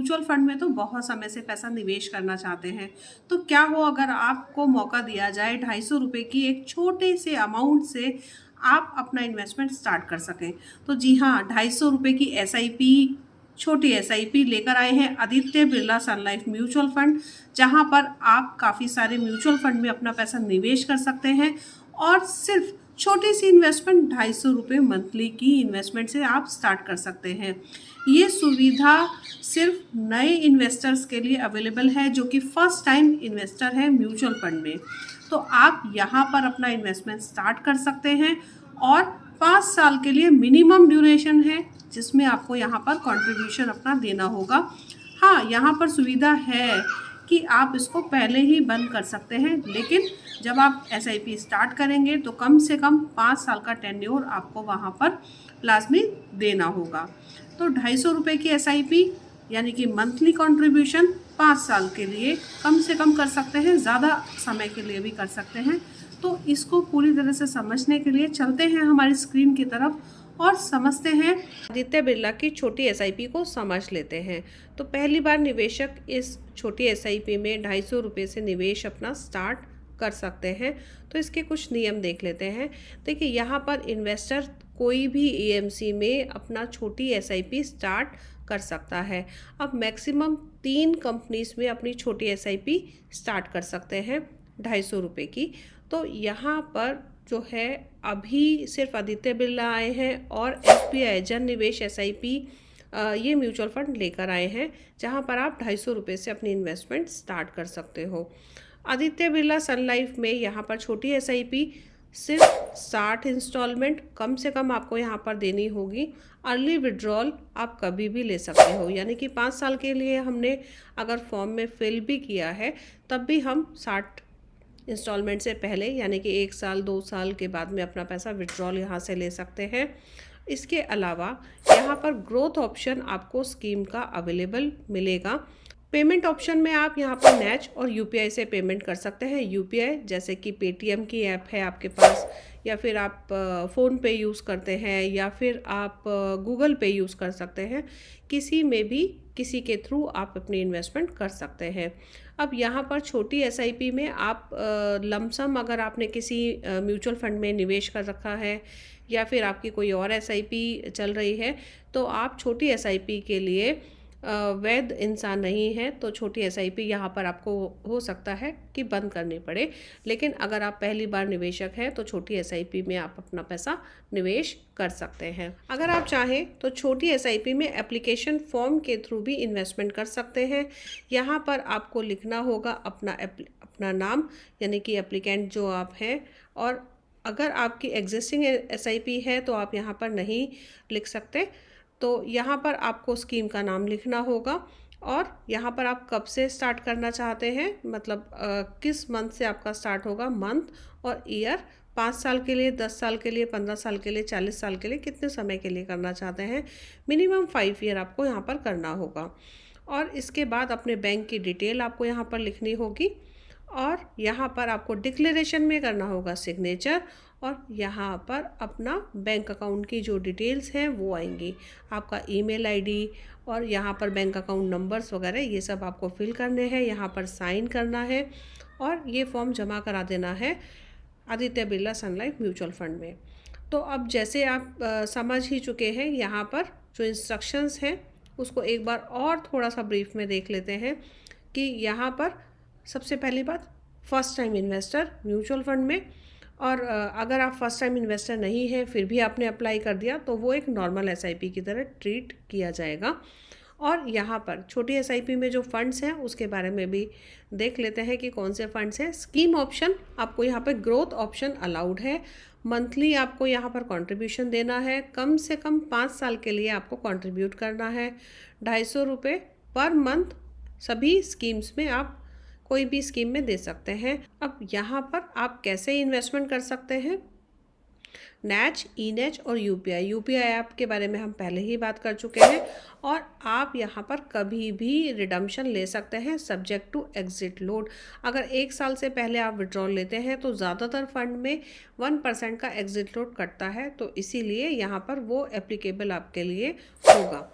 Mutual fund में तो बहुत समय से पैसा निवेश करना चाहते हैं। तो क्या हो अगर आपको मौका दिया जाए 250 रुपये की एक छोटे से अमाउंट से आप अपना इन्वेस्टमेंट स्टार्ट कर सकें। तो जी हाँ, 250 रुपये की एसआईपी, छोटी एसआईपी लेकर आए हैं Aditya Birla Sun Life mutual fund, जहां पर आप काफ़ी सारे म्यूचुअल फंड में अपना पैसा निवेश कर सकते हैं और सिर्फ छोटी सी इन्वेस्टमेंट 250 रुपये मंथली की इन्वेस्टमेंट से आप स्टार्ट कर सकते हैं। ये सुविधा सिर्फ नए इन्वेस्टर्स के लिए अवेलेबल है जो कि फर्स्ट टाइम इन्वेस्टर है म्यूचुअल फंड में। तो आप यहाँ पर अपना इन्वेस्टमेंट स्टार्ट कर सकते हैं और 5 साल के लिए मिनिमम ड्यूरेशन है जिसमें आपको यहाँ पर कंट्रीब्यूशन अपना देना होगा। हाँ, यहाँ पर सुविधा है कि आप इसको पहले ही बंद कर सकते हैं, लेकिन जब आप एसआईपी स्टार्ट करेंगे तो कम से कम 5 साल का टेन्योर आपको वहाँ पर लाजमी देना होगा। तो 250 रुपये की एसआईपी यानी कि मंथली कंट्रीब्यूशन 5 साल के लिए कम से कम कर सकते हैं, ज़्यादा समय के लिए भी कर सकते हैं। तो इसको पूरी तरह से समझने के लिए चलते हैं हमारी स्क्रीन की तरफ और समझते हैं आदित्य बिरला की छोटी एसआईपी को समझ लेते हैं। तो पहली बार निवेशक इस छोटी एसआईपी में 250 रुपये से निवेश अपना स्टार्ट कर सकते हैं। तो इसके कुछ नियम देख लेते हैं। देखिए, यहाँ पर इन्वेस्टर कोई भी एएमसी में अपना छोटी एसआईपी स्टार्ट कर सकता है। अब मैक्सिमम 3 कंपनीज में अपनी छोटी एसआईपी स्टार्ट कर सकते हैं 250 रुपये की। तो यहाँ पर जो है अभी सिर्फ आदित्य बिरला आए हैं और एसबीआई जन निवेश एसआईपी ये म्यूचुअल फंड लेकर आए हैं जहाँ पर आप 250 रुपये से अपनी इन्वेस्टमेंट स्टार्ट कर सकते हो। आदित्य बिरला सन लाइफ में यहाँ पर छोटी एसआईपी सिर्फ 60 इंस्टॉलमेंट कम से कम आपको यहाँ पर देनी होगी। अर्ली विड्रॉल आप कभी भी ले सकते हो, यानी कि 5 साल के लिए हमने अगर फॉर्म में फिल भी किया है तब भी हम 60 इंस्टॉलमेंट से पहले यानी कि 1 साल 2 साल के बाद में अपना पैसा विड्रॉल यहाँ से ले सकते हैं। इसके अलावा यहाँ पर ग्रोथ ऑप्शन आपको स्कीम का अवेलेबल मिलेगा। पेमेंट ऑप्शन में आप यहाँ पर नैच और यूपीआई से पेमेंट कर सकते हैं। यूपीआई जैसे कि पेटीएम की ऐप है आपके पास, या फिर आप फ़ोन पे यूज़ करते हैं, या फिर आप गूगल पे यूज़ कर सकते हैं। किसी में भी किसी के थ्रू आप अपनी इन्वेस्टमेंट कर सकते हैं। अब यहाँ पर छोटी एसआईपी में आप लमसम अगर आपने किसी म्यूचुअल फंड में निवेश कर रखा है या फिर आपकी कोई और एसआईपी चल रही है, तो आप छोटी एसआईपी के लिए वैध इंसान नहीं है, तो छोटी एसआईपी यहाँ पर आपको हो सकता है कि बंद करनी पड़े। लेकिन अगर आप पहली बार निवेशक हैं तो छोटी एसआईपी में आप अपना पैसा निवेश कर सकते हैं। अगर आप चाहें तो छोटी एसआईपी में एप्लीकेशन फॉर्म के थ्रू भी इन्वेस्टमेंट कर सकते हैं। यहाँ पर आपको लिखना होगा अपना नाम, यानी कि एप्लीकेंट जो आप हैं, और अगर आपकी एग्जिस्टिंग एसआईपी है तो आप यहाँ पर नहीं लिख सकते। तो यहाँ पर आपको स्कीम का नाम लिखना होगा और यहाँ पर आप कब से स्टार्ट करना चाहते हैं, मतलब किस मंथ से आपका स्टार्ट होगा, मंथ और ईयर, 5 साल के लिए, 10 साल के लिए, 15 साल के लिए, 40 साल के लिए, कितने समय के लिए करना चाहते हैं। मिनिमम 5 ईयर आपको यहाँ पर करना होगा। और इसके बाद अपने बैंक की डिटेल आपको यहाँ पर लिखनी होगी और यहाँ पर आपको डिक्लेरेशन में करना होगा सिग्नेचर, और यहाँ पर अपना बैंक अकाउंट की जो डिटेल्स हैं वो आएंगी, आपका ईमेल आईडी और यहाँ पर बैंक अकाउंट नंबर्स वगैरह, ये सब आपको फिल करने हैं। यहाँ पर साइन करना है और ये फॉर्म जमा करा देना है Aditya Birla Sun Life mutual fund में। तो अब जैसे आप समझ ही चुके हैं, यहाँ पर जो इंस्ट्रक्शंस हैं उसको एक बार और थोड़ा सा ब्रीफ में देख लेते हैं कि यहाँ पर सबसे पहली बात, first time investor mutual fund में, और अगर आप फर्स्ट टाइम इन्वेस्टर नहीं हैं फिर भी आपने अप्लाई कर दिया तो वो एक नॉर्मल एसआईपी की तरह ट्रीट किया जाएगा। और यहाँ पर छोटी एसआईपी में जो फंड्स हैं उसके बारे में भी देख लेते हैं कि कौन से फंड्स हैं। स्कीम ऑप्शन आपको यहाँ पर ग्रोथ ऑप्शन अलाउड है। मंथली आपको यहाँ पर कंट्रीब्यूशन देना है, कम से कम 5 साल के लिए आपको कंट्रीब्यूट करना है। 250 रुपये पर मंथ सभी स्कीम्स में आप कोई भी स्कीम में दे सकते हैं। अब यहाँ पर आप कैसे इन्वेस्टमेंट कर सकते हैं, नैच, ई नैच और यूपीआई ऐप के बारे में हम पहले ही बात कर चुके हैं। और आप यहाँ पर कभी भी रिडम्पशन ले सकते हैं सब्जेक्ट टू एग्जिट लोड। अगर 1 साल से पहले आप विड्रॉल लेते हैं तो ज़्यादातर फंड में 1% का एग्जिट लोड कटता है, तो इसीलिए यहाँ पर वो एप्लीकेबल आपके लिए होगा।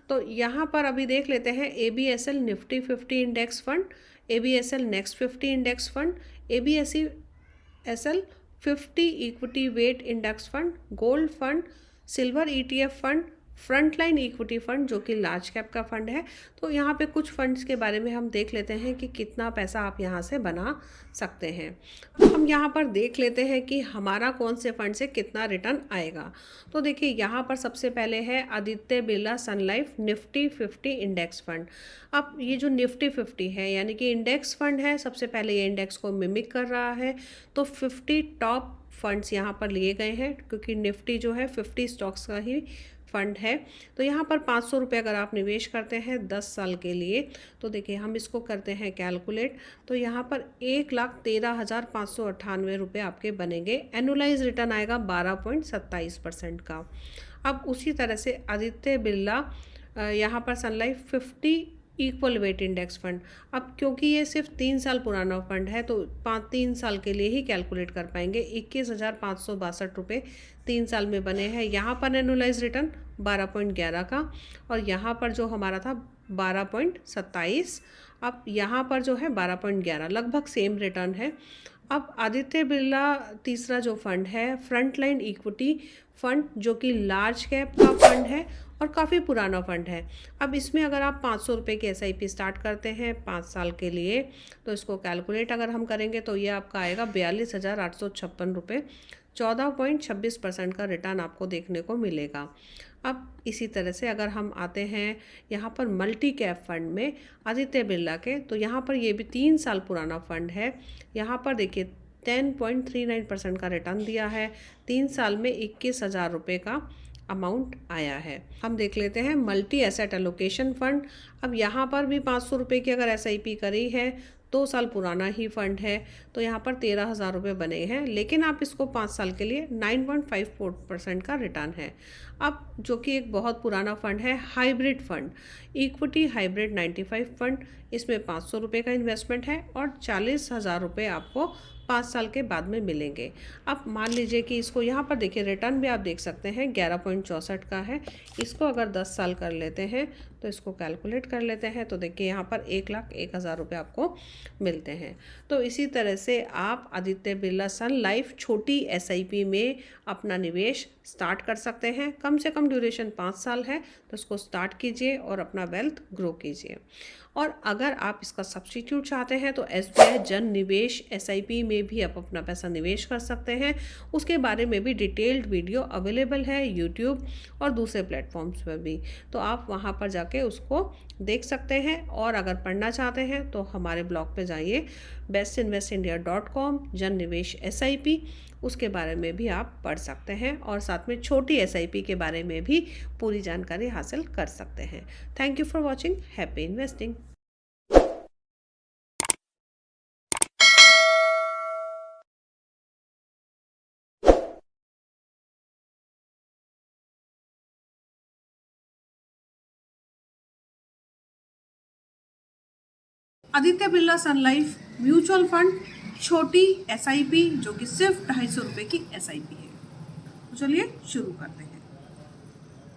तो यहाँ पर अभी देख लेते हैं ABSL Nifty 50 index fund, ABSL next 50 index fund, ABSL 50 equity wait index fund, gold fund, silver ETF fund, frontline equity fund जो कि लार्ज कैप का फंड है। तो यहाँ पे कुछ फंड्स के बारे में हम देख लेते हैं कि कितना पैसा आप यहाँ से बना सकते हैं। हम यहाँ पर देख लेते हैं कि हमारा कौन से फंड से कितना रिटर्न आएगा। तो देखिए यहाँ पर सबसे पहले है Aditya Birla Sun life Nifty 50 index fund. अब ये जो निफ्टी 50 है यानी कि इंडेक्स फंड है, सबसे पहले ये इंडेक्स को मिमिक कर रहा है। तो 50 टॉप फंड्स यहाँ पर लिए गए हैं क्योंकि निफ्टी जो है 50 स्टॉक्स का ही फंड है। तो यहाँ पर 500 रुपये अगर आप निवेश करते हैं 10 साल के लिए, तो देखिए हम इसको करते हैं कैलकुलेट, तो यहाँ पर 1,13,598 रुपये आपके बनेंगे। एनुअलाइज रिटर्न आएगा 12.27% का। अब उसी तरह से आदित्य बिरला यहाँ पर Sun Life 50 equal weight index fund, अब क्योंकि ये सिर्फ 3 साल पुराना फंड है तो 3 साल के लिए ही कैलकुलेट कर पाएंगे। 21,562 रुपये 3 साल में बने हैं। यहाँ पर एनुअलाइज रिटर्न 12.11 का और यहाँ पर जो हमारा था 12.27, अब यहाँ पर जो है 12.11, लगभग सेम रिटर्न है। अब आदित्य बिरला तीसरा जो फंड है फ्रंटलाइन इक्विटी फंड जो कि लार्ज कैप का फंड है और काफ़ी पुराना फंड है। अब इसमें अगर आप 500 रुपये की SIP स्टार्ट करते हैं 5 साल के लिए, तो इसको कैलकुलेट अगर हम करेंगे तो ये आपका आएगा 42,856 रुपये। 14.26% का रिटर्न आपको देखने को मिलेगा। अब इसी तरह से अगर हम आते हैं यहाँ पर मल्टी कैप फंड में आदित्य बिरला के, तो यहाँ पर ये भी 3 साल पुराना फंड है। यहाँ पर देखिए 10.39% का रिटर्न दिया है। 3 साल में 21,000 रुपये का अमाउंट आया है। हम देख लेते हैं मल्टी एसेट एलोकेशन फंड। अब यहाँ पर भी 500 रुपये की अगर SIP करी है, 2 साल पुराना ही फंड है, तो यहाँ पर 13,000 रुपये बने हैं, लेकिन आप इसको 5 साल के लिए 9.54% का रिटर्न है। अब जो कि एक बहुत पुराना फंड है hybrid fund, equity hybrid 95 fund, इसमें 500 रुपये का इन्वेस्टमेंट है और 40,000 रुपये आपको 5 साल के बाद में मिलेंगे। अब मान लीजिए कि इसको यहाँ पर देखिए रिटर्न भी आप देख सकते हैं 11.64 का है। इसको अगर 10 साल कर लेते हैं तो इसको कैलकुलेट कर लेते हैं, तो देखिए यहाँ पर 1,01,000 रुपये आपको मिलते हैं। तो इसी तरह से आप आदित्य बिरला सन लाइफ छोटी SIP में अपना निवेश स्टार्ट कर सकते हैं। कम से कम ड्यूरेशन 5 साल है, तो इसको स्टार्ट कीजिए और अपना वेल्थ ग्रो कीजिए। और अगर आप इसका सब्स्टिट्यूट चाहते हैं तो SBI जन निवेश SIP में भी आप अपना पैसा निवेश कर सकते हैं। उसके बारे में भी डिटेल्ड वीडियो अवेलेबल है यूट्यूब और दूसरे प्लेटफॉर्म्स पर भी, तो आप वहां पर जाके उसको देख सकते हैं। और अगर पढ़ना चाहते हैं तो हमारे ब्लॉग पे जाइए bestinvestindia.com जन निवेश SIP, उसके बारे में भी आप पढ़ सकते हैं और साथ में छोटी SIP के बारे में भी पूरी जानकारी हासिल कर सकते हैं। Thank you for watching. Happy investing. Aditya Birla Sun Life mutual fund छोटी SIP जो कि सिर्फ 250 रुपये की SIP है। तो चलिए शुरू करते हैं।